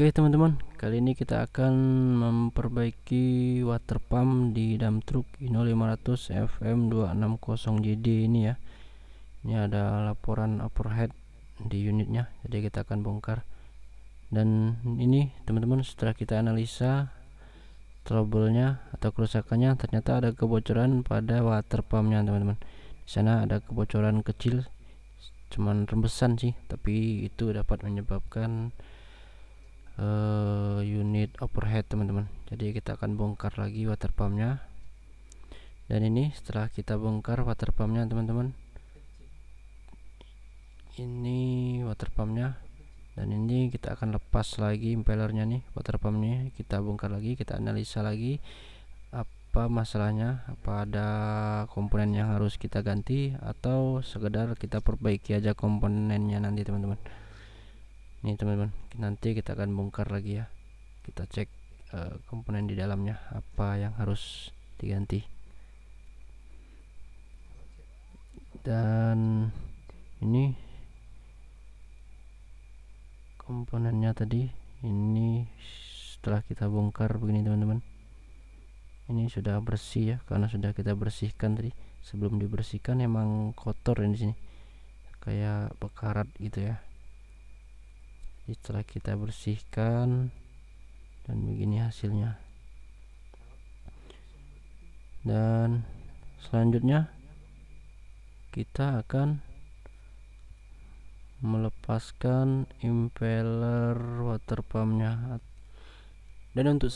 Oke teman-teman, kali ini kita akan memperbaiki water pump di dump truck Hino 500 FM260JD ini ya. Ini ada laporan overhead di unitnya, jadi kita akan bongkar. Dan ini teman-teman, setelah kita analisa trouble-nya atau kerusakannya, ternyata ada kebocoran pada water pumpnya teman-teman. Di sana ada kebocoran kecil, cuman rembesan sih, tapi itu dapat menyebabkan unit overhead teman-teman. Jadi kita akan bongkar lagi water pumpnya. Dan ini setelah kita bongkar water pumpnya teman-teman, ini water pumpnya, dan ini kita akan lepas lagi impellernya nih. Water pumpnya kita bongkar lagi, kita analisa lagi apa masalahnya, apa ada komponen yang harus kita ganti atau sekedar kita perbaiki aja komponennya nanti teman-teman. Nih teman-teman, nanti kita akan bongkar lagi ya, kita cek komponen di dalamnya apa yang harus diganti. Dan ini komponennya tadi, ini setelah kita bongkar begini teman-teman, ini sudah bersih ya, karena sudah kita bersihkan tadi. Sebelum dibersihkan emang kotor di sini, kayak bekarat gitu ya. Setelah kita bersihkan, dan begini hasilnya. Dan selanjutnya kita akan melepaskan impeller water pumpnya. Dan untuk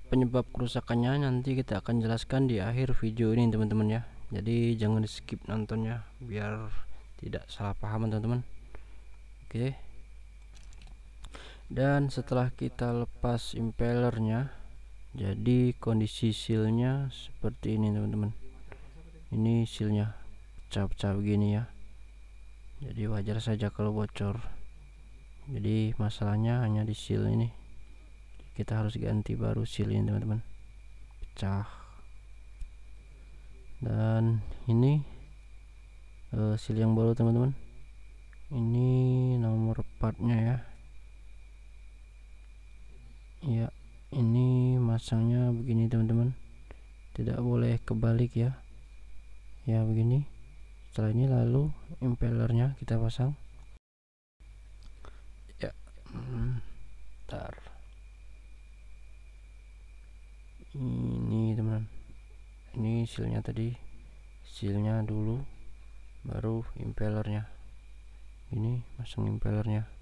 penyebab kerusakannya nanti kita akan jelaskan di akhir video ini teman-teman ya. Jadi jangan di skip nontonnya biar tidak salah paham teman-teman. Oke. Dan setelah kita lepas impellernya, jadi kondisi sealnya seperti ini teman-teman. Ini sealnya pecah-pecah begini ya, jadi wajar saja kalau bocor. Jadi masalahnya hanya di seal ini, kita harus ganti baru seal ini teman-teman, pecah. Dan ini seal yang baru teman-teman, ini nomor partnya ya. Ya, ini masangnya begini teman-teman, tidak boleh kebalik ya. Ya begini. Setelah ini lalu impellernya kita pasang. Ya, bentar. Ini teman, ini sealnya tadi, sealnya dulu, baru impellernya. Ini pasang impellernya.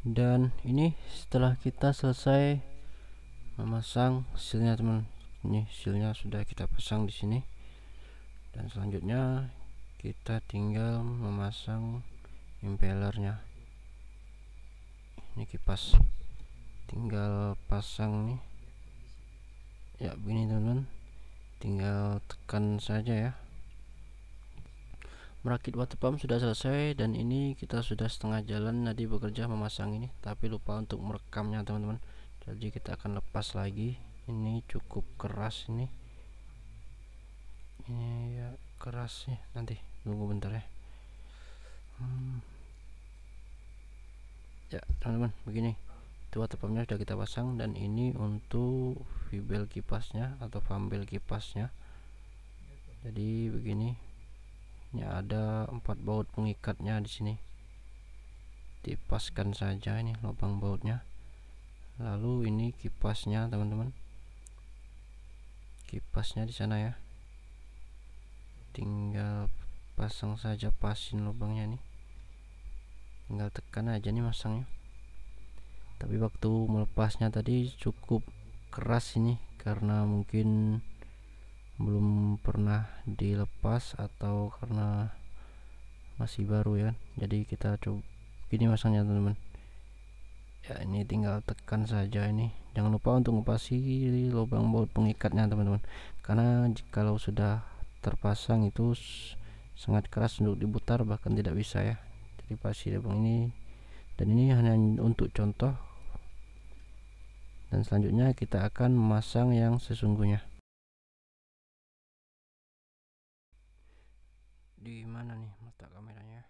Dan ini setelah kita selesai memasang sealnya teman, ini sealnya sudah kita pasang di sini. Dan selanjutnya kita tinggal memasang impellernya. Ini kipas, tinggal pasang nih ya, begini teman-teman, tinggal tekan saja ya. Merakit water pump sudah selesai, dan ini kita sudah setengah jalan tadi bekerja memasang ini, tapi lupa untuk merekamnya teman-teman. Jadi kita akan lepas lagi. Ini cukup keras ini ya, keras ya. Nanti tunggu bentar ya. Ya teman-teman, begini itu water pumpnya sudah kita pasang. Dan ini untuk V-bel kipasnya atau pump bel kipasnya. Jadi begini, ini ada 4 baut pengikatnya di sini, dipaskan saja ini lubang bautnya. Lalu ini kipasnya teman-teman, kipasnya di sana ya, tinggal pasang saja, pasin lubangnya nih, tinggal tekan aja nih masangnya. Tapi waktu melepasnya tadi cukup keras ini, karena mungkin belum pernah dilepas atau karena masih baru ya. Jadi kita coba gini masangnya teman-teman ya. Ini tinggal tekan saja ini. Jangan lupa untuk ngepasi lubang baut pengikatnya teman-teman, karena kalau sudah terpasang itu sangat keras untuk diputar, bahkan tidak bisa ya. Jadi pasi lubang ini. Dan ini hanya untuk contoh, dan selanjutnya kita akan memasang yang sesungguhnya. Di mana nih letak kameranya?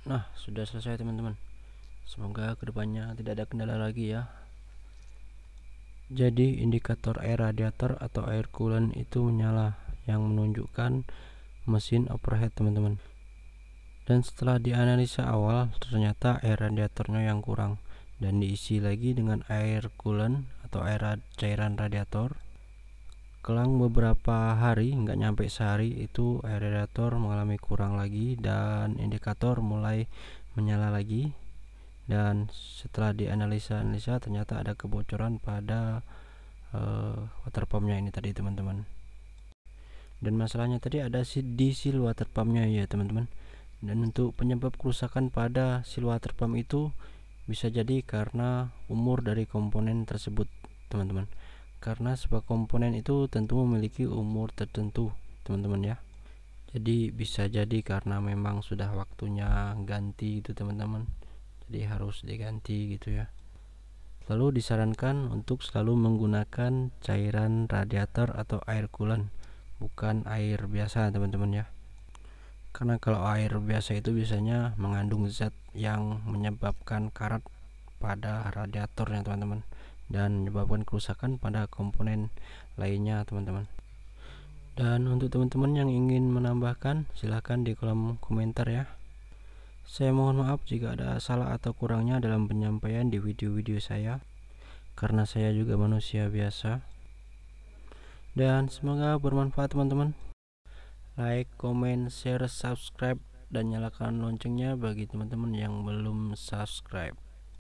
Nah, sudah selesai teman-teman. Semoga kedepannya tidak ada kendala lagi ya. Jadi indikator air radiator atau air coolant itu menyala, yang menunjukkan mesin overhead teman-teman. Dan setelah dianalisa awal, ternyata air radiatornya yang kurang dan diisi lagi dengan air coolant atau air cairan radiator. Kelang beberapa hari, nggak nyampe sehari, itu air radiator mengalami kurang lagi dan indikator mulai menyala lagi. Dan setelah dianalisa ternyata ada kebocoran pada water pumpnya ini tadi teman-teman. Dan masalahnya tadi ada di seal water pumpnya ya teman-teman. Dan untuk penyebab kerusakan pada seal water pump itu bisa jadi karena umur dari komponen tersebut teman-teman. Karena sebuah komponen itu tentu memiliki umur tertentu teman-teman ya. Jadi bisa jadi karena memang sudah waktunya ganti itu teman-teman, jadi harus diganti gitu ya. Lalu disarankan untuk selalu menggunakan cairan radiator atau air coolant, bukan air biasa teman-teman ya. Karena kalau air biasa itu biasanya mengandung zat yang menyebabkan karat pada radiatornya teman-teman, dan menyebabkan kerusakan pada komponen lainnya teman-teman. Dan untuk teman-teman yang ingin menambahkan, silahkan di kolom komentar ya. Saya mohon maaf jika ada salah atau kurangnya dalam penyampaian di video-video saya, karena saya juga manusia biasa. Dan semoga bermanfaat teman-teman. Like, comment, share, subscribe, dan nyalakan loncengnya bagi teman-teman yang belum subscribe.